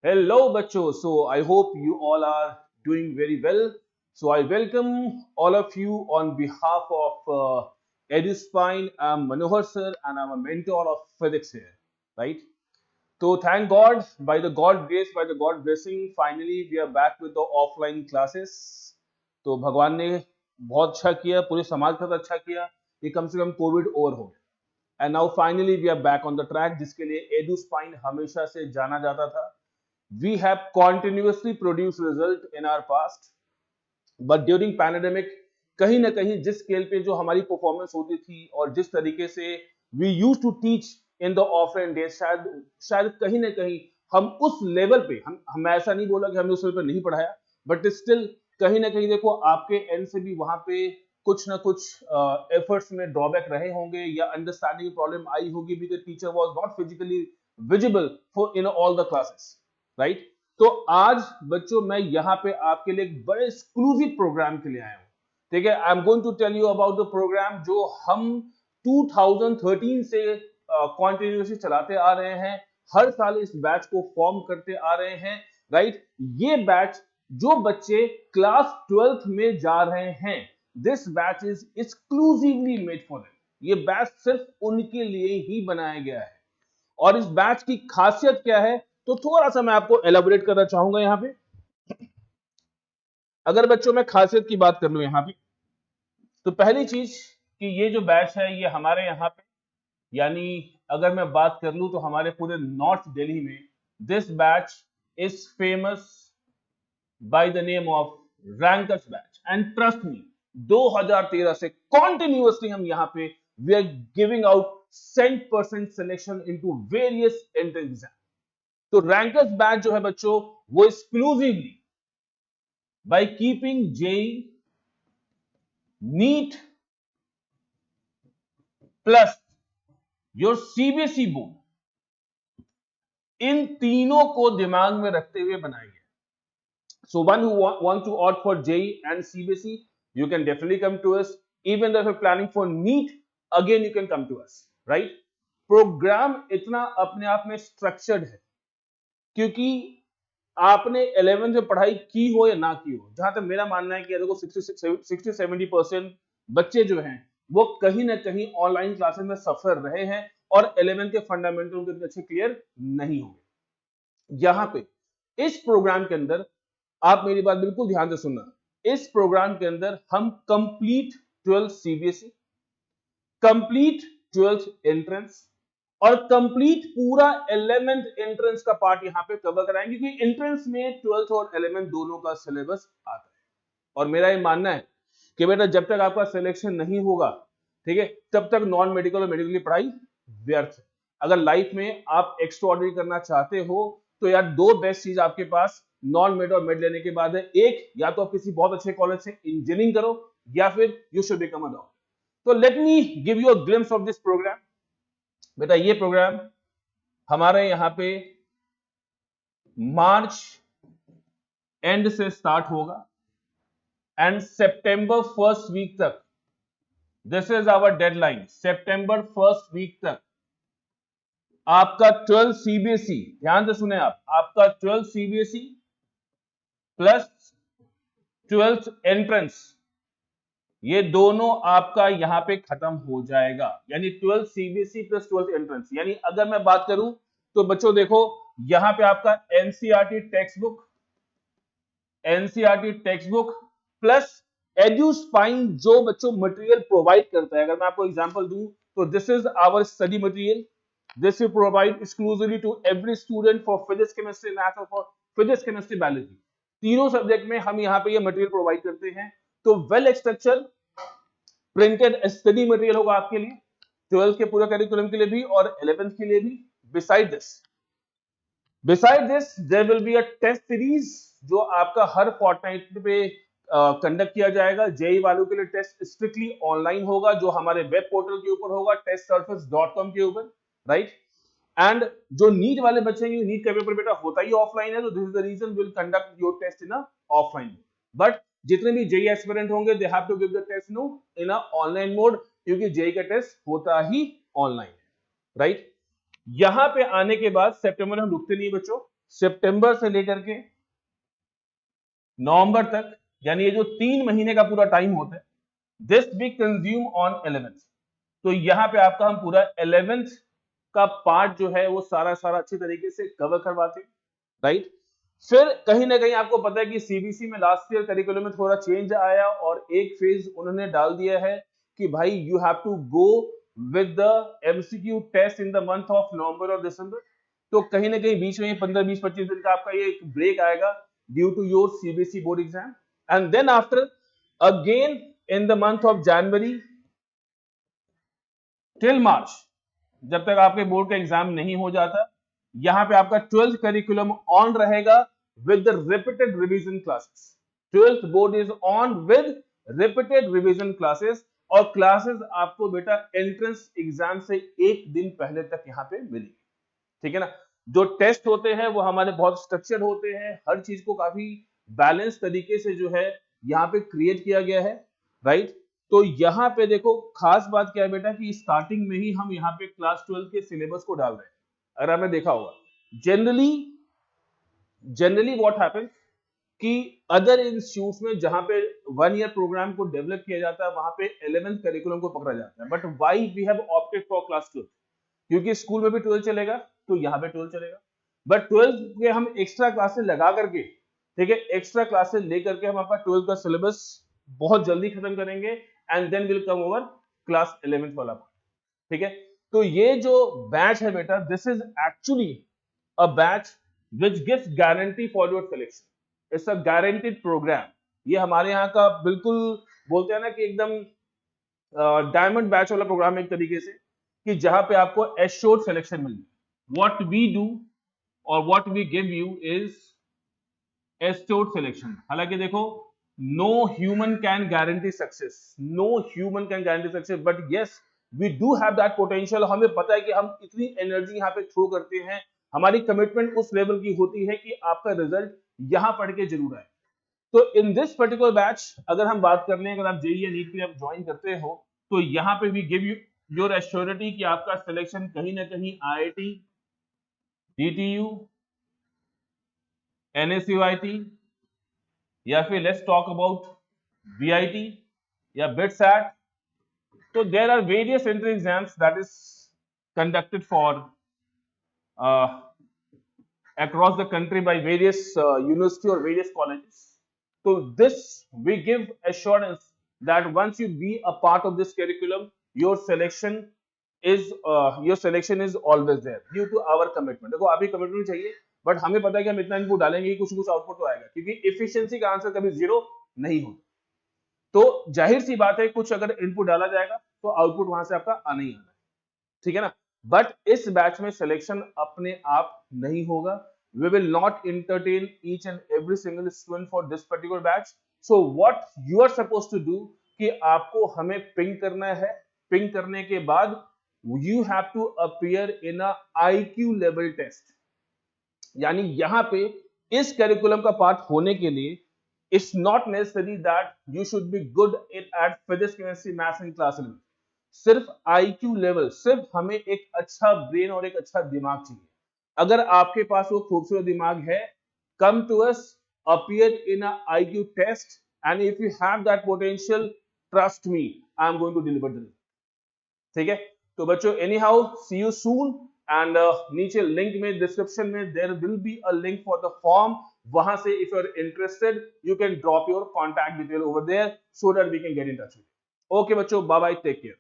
Hello, बच्चों. So I hope you all are doing very well. So I welcome all of you on behalf of EduSpine. I'm Manohar sir, and I'm a mentor of physics here, right? So thank God, by the God grace, by the God blessing, finally we are back with the offline classes. तो भगवान ने बहुत अच्छा किया, पूरे समाज के साथ अच्छा किया कि कम से कम कोविड ओवर हो गया. And now finally we are back on the track, जिसके लिए EduSpine हमेशा से जाना जाता था. We have continuously produced result in our past, but during pandemic कहीं ना कहीं जिस स्केल पे जो हमारी परफॉर्मेंस होती थी और जिस तरीके से we used to teach in the offline days, शायद शायद कहीं ना कहीं हम उस लेवल पे हम ऐसा नहीं बोला कि हमने उस लेवल पे नहीं पढ़ाया, बट स्टिल कहीं ना कहीं देखो आपके एंड से भी वहां पे कुछ ना कुछ एफर्ट्स में ड्रॉबैक रहे होंगे या अंडरस्टैंडिंग प्रॉब्लम आई होगी, because teacher was not physically visible for in all the classes, right? तो आज बच्चों मैं यहाँ पे आपके लिए एक बड़े एक्सक्लूसिव प्रोग्राम के लिए आया हूँ. ठीक है, I am going to tell you about the programme जो हम 2013 से कॉन्टिन्यूसली चलाते आ रहे हैं. हर साल इस बैच को फॉर्म करते आ रहे हैं, राइट? ये बैच जो बच्चे क्लास 12th में जा रहे हैं, this batch is exclusively made for them. ये बैच सिर्फ उनके लिए ही बनाया गया है. और इस बैच की खासियत क्या है, तो थोड़ा सा मैं आपको एलाबोरेट करना चाहूंगा यहां पे. अगर बच्चों में खासियत की बात कर लूं यहां पे, तो पहली चीज कि ये जो बैच है ये हमारे यहाँ पे, यानी अगर मैं बात कर लूं तो हमारे पूरे नॉर्थ दिल्ली में this batch is famous by the name of rankers batch. And trust me, 2013 से कॉन्टिन्यूअसली हम यहाँ पे we are giving out 100% selection into various entrance exam. तो रैंकर्स बैच जो है बच्चों, वो exclusively by keeping JEE, NEET plus your CBSE board, इन तीनों को दिमाग में रखते हुए बनाया गया. So one who want to opt for JEE and CBSE, you can definitely come to us. Even if you planning for NEET, again you can come to us, right? Programme इतना अपने आप में स्ट्रक्चर्ड है क्योंकि आपने 11th में पढ़ाई की हो या ना की हो, जहां तक मेरा मानना है कि देखो 60-70% बच्चे जो हैं वो कहीं ना कहीं ऑनलाइन क्लासेस में सफर रहे हैं और 11th के फंडामेंटल उनके अच्छे क्लियर नहीं होंगे. यहां पे इस प्रोग्राम के अंदर आप मेरी बात बिल्कुल ध्यान से सुनना. इस प्रोग्राम के अंदर हम complete 12th CBSE, complete 12th entrance और कंप्लीट पूरा 11th एंट्रेंस का पार्ट यहां पे कवर कराएंगे, क्योंकि एंट्रेंस में 12th और 11th दोनों का सिलेबस आता है. और मेरा ये मानना है कि बेटा जब तक आपका सिलेक्शन नहीं होगा, ठीक है, तब तक नॉन मेडिकल और मेडिकल की पढ़ाई व्यर्थ है. अगर लाइफ में आप एक्स्ट्रा ऑर्डिनरी करना चाहते हो तो यार दो बेस्ट चीज आपके पास नॉन मेड और मेड लेने के बाद है. एक, या तो आप किसी बहुत अच्छे कॉलेज से इंजीनियरिंग करो या फिर you should become a doctor. तो let me give you a glimpse of this program. बेटा ये प्रोग्राम हमारे यहां पे मार्च एंड से स्टार्ट होगा एंड सितंबर फर्स्ट वीक तक, दिस इज आवर डेडलाइन. सितंबर फर्स्ट वीक तक आपका 12 सीबीएसई, ध्यान से सुने आप, आपका 12 सीबीएसई प्लस 12th एंट्रेंस, ये दोनों आपका यहां पे खत्म हो जाएगा. यानी 12 सीबीएसई प्लस 12th एंट्रेंस. यानी अगर मैं बात करूं तो बच्चों देखो यहां पे आपका एनसीईआरटी टेक्स्ट बुक प्लस एड्यूस्पाइन जो बच्चों मटेरियल प्रोवाइड करता है. अगर मैं आपको एग्जांपल दूं तो this is our study material. This will provide exclusively to every student for physics, chemistry, maths और फॉर फिजिक्स, केमिस्ट्री, बायोलॉजी. तीनों सब्जेक्ट में हम यहाँ पे ये मटेरियल प्रोवाइड करते हैं. तो well structured printed study material होगा आपके लिए 12th के पूरे करिकुलम के लिए भी और 11th के लिए भी. Beside this there will be a test series जो आपका हर फोर्टनाइट पे कंडक्ट किया जाएगा. जेई वालों के लिए टेस्ट स्ट्रिक्टली ऑनलाइन होगा जो हमारे वेब पोर्टल के ऊपर होगा, testsurface.com के ऊपर, राइट? एंड जो नीट वाले बच्चे हैं, नीट का पेपर बेटा होता ही ऑफलाइन है, तो this is the reason will conduct your test in a offline. But जितने भी जेई एस्पिरेंट होंगे they have to give the test no in a online mode, क्योंकि जेई का टेस्ट होता ही ऑनलाइन है, राइट? यहां पे आने के बाद सितंबर में हम रुकते नहीं बच्चों. सितंबर से लेकर के नवंबर तक, यानी ये जो 3 महीने का पूरा टाइम होता है, this we consume on 11th। तो यहाँ पे आपका हम पूरा 11th का पार्ट जो है वो सारा सारा अच्छी तरीके से कवर करवाते हैं, राइट। फिर कहीं ना कहीं आपको पता है कि सीबीसी में लास्ट ईयर करिकुलम में थोड़ा चेंज आया और एक फेज उन्होंने डाल दिया है कि भाई you have to go with the MCQ test in the month of November और दिसंबर। तो कहीं ना कहीं बीच में 15, 20, 25 दिन का आपका ये एक ब्रेक आएगा due to your CBSE board exam, and then after again in the month of January till March, जब तक आपके बोर्ड का एग्जाम नहीं हो जाता, यहां पे आपका 12th करिकुलम ऑन रहेगा with the repeated revision classes. 12th board is on with repeated revision classes, और क्लासेस आपको बेटा एंट्रेंस एग्जाम से एक दिन पहले तक यहां पे मिलेगी, ठीक है ना। जो टेस्ट होते हैं वो हमारे बहुत स्ट्रक्चर्ड होते हैं, हर चीज को काफी बैलेंस तरीके से जो है यहाँ पे क्रिएट किया गया है, राइट। तो यहाँ पे देखो खास बात क्या है बेटा कि स्टार्टिंग में ही हम यहाँ पे क्लास 12 के सिलेबस को डाल रहे हैं। अगर आपने देखा होगा जनरली व्हाट हैपेंस कि अदर इंस्टीट्यूट्स में जहां पे 1 ईयर प्रोग्राम को डेवलप किया जाता है वहां पे 11th करिकुलम को पकड़ा जाता है, but why we have opted for class 12? क्योंकि स्कूल में भी 12 चलेगा तो यहाँ पे 12 चलेगा, बट 12 के हम एक्स्ट्रा क्लासेस लगा करके, ठीक है, एक्स्ट्रा क्लासेस लेकर के हम आपका 12 का सिलेबस बहुत जल्दी खत्म करेंगे and then will come over class 11th वाला, ठीक है। तो ये जो बैच है बेटा, this is actually a batch which gives guarantee for your selection. It's a guaranteed program. ये हमारे यहाँ का बिल्कुल बोलते हैं ना कि एकदम डायमंड बैच वाला प्रोग्राम एक तरीके से, कि जहां पे आपको एश्योर्ड सिलेक्शन मिल जाए। व्हाट वी डू और what we give you is assured selection. हालांकि देखो no human can guarantee success, no human can guarantee success, but yes we do have that potential. हमें पता है कि हम इतनी एनर्जी यहाँ पे थ्रो करते हैं, हमारी कमिटमेंट उस लेवल की होती है कि आपका रिजल्ट यहाँ पढ़ के जरूर आए। तो इन दिस पर्टिकुलर बैच अगर हम बात कर लें, अगर आप जेईई या नीट के लिए आप ज्वाइन करते हो, तो यहाँ पे we give you your assurity कि आपका सिलेक्शन कहीं ना कहीं आईआईटी, डीटीयू, एनएसयूआईटी, या फिर लेट्स टॉक अबाउट बीआईटी या बिटसैट। तो there are various entry exams that is conducted for across the country by various university or various colleges. So this we give assurance that once you be a part of this curriculum, your selection is always there due to our commitment. देखो अभी commitment चाहिए, but हमें पता है कि हम इतना input डालेंगे कि कुछ कुछ आउटपुट तो आएगा, क्योंकि एफिशिएंसी का आंसर कभी जीरो नहीं होता। तो जाहिर सी बात है कुछ अगर इनपुट डाला जाएगा तो आउटपुट वहां से आपका आना ही आना है, ठीक है ना। बट इस बैच में सिलेक्शन अपने आप नहीं होगा। We will not entertain each and every single student for this particular batch. So what you are supposed to do कि आपको हमें पिंग करना है, पिंग करने के बाद you have to appear in a IQ level test। यानी यहाँ पे इस करिकुलम का पार्ट होने के लिए it's not necessary that you should be good at physics, chemistry, maths and class 11। सिर्फ IQ लेवल, सिर्फ हमें एक अच्छा ब्रेन और एक अच्छा दिमाग चाहिए। अगर आपके पास वो खूबसूरत दिमाग है, come to us, appear in a IQ test, and if you have that potential, trust me, I am going to deliver the result। ठीक है, तो बच्चों anyhow see you soon, and नीचे लिंक में डिस्क्रिप्शन में there will be a link for the form. वहां से if you are interested you can drop your contact detail over there so that we can get in touch with. Okay बच्चों, bye bye, take care.